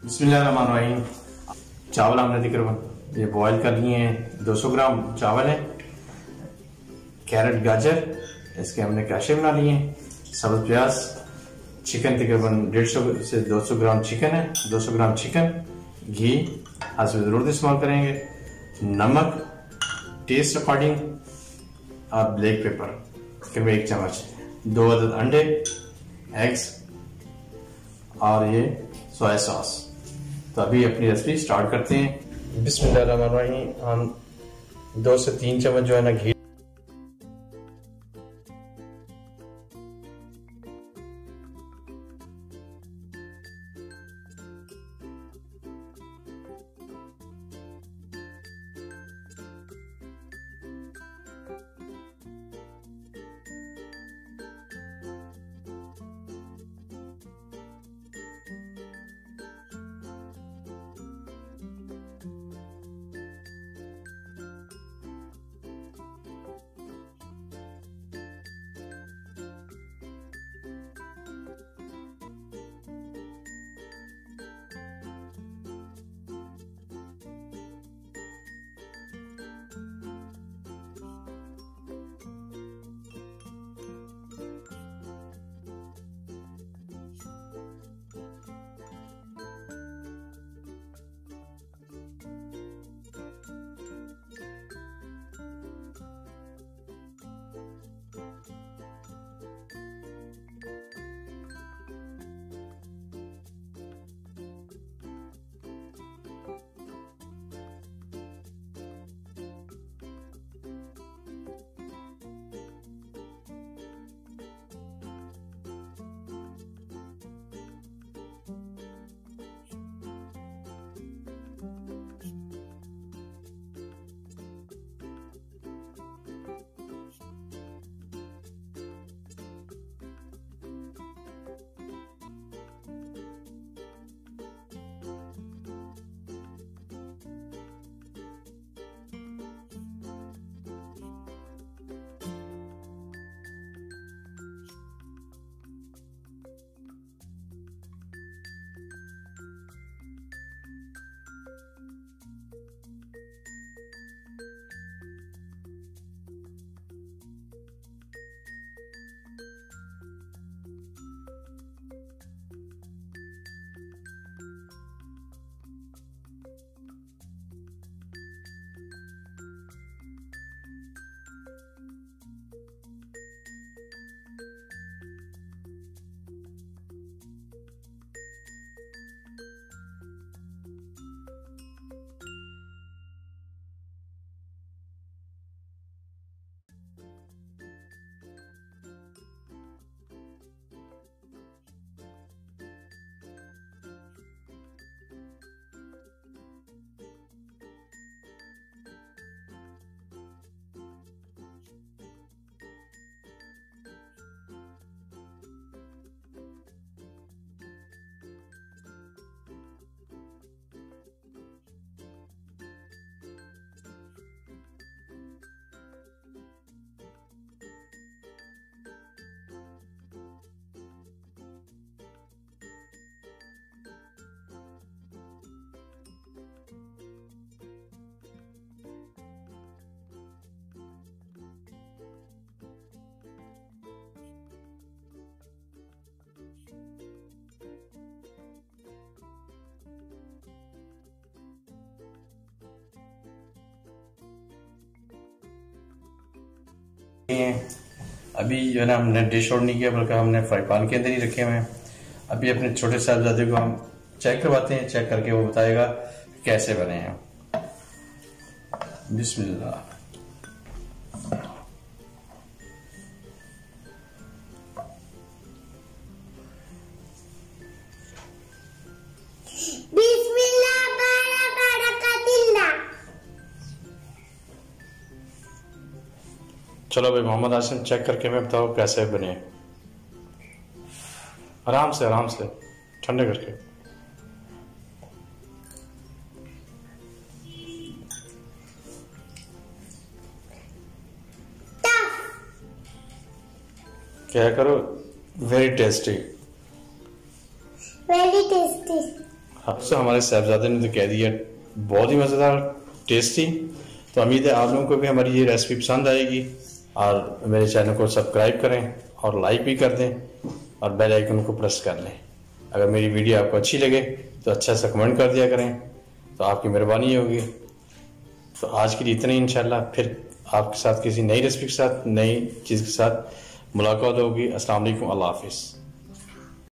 बिस्मिल्लाहिर्रहमानिर्रहीम। चावल हमने तकरीबन ये बॉयल कर लिए हैं। 200 ग्राम चावल है। कैरेट गाजर इसके हमने कैशे बना लिए हैं। सब्ज प्याज, चिकन तकरीबन 150 से 200 ग्राम चिकन है। 200 ग्राम चिकन, घी हस्ब ज़रूरत इस्तेमाल करेंगे, नमक टेस्ट अकॉर्डिंग और ब्लैक पेपर तकरीबन 1 चम्मच, 2 अदद अंडे एग्स और ये सोया सॉस। तो अभी अपनी रेसिपी स्टार्ट करते हैं। बिस्मिल्लाहिर्रहमानिर्रहीम। हम 2 से 3 चम्मच जो है ना घी अभी जो है ना हमने डिश आउट नहीं किया बल्कि हमने फ्राई पैन के अंदर ही रखे हुए हैं। अभी अपने छोटे साहबजादे को हम चेक करवाते हैं, चेक करके वो बताएगा कैसे बने हैं। बिस्मिल्लाह। चलो भाई मोहम्मद आसिम, चेक करके मैं बताओ कैसे बने। आराम से ठंडे करके। क्या करो, वेरी टेस्टी। तो हमारे साहबजादे ने तो कह दिया बहुत ही मज़ेदार टेस्टी। तो उम्मीद है आप लोगों को भी हमारी ये रेसिपी पसंद आएगी और मेरे चैनल को सब्सक्राइब करें और लाइक भी कर दें और बेल आइकन को प्रेस कर लें। अगर मेरी वीडियो आपको अच्छी लगे तो अच्छा सा कमेंट कर दिया करें, तो आपकी मेहरबानी होगी। तो आज के लिए इतना ही, इंशाल्लाह फिर आपके साथ किसी नई रेसिपी के साथ, नई चीज़ के साथ मुलाकात होगी। अस्सलाम वालेकुम, अल्लाह हाफिज़।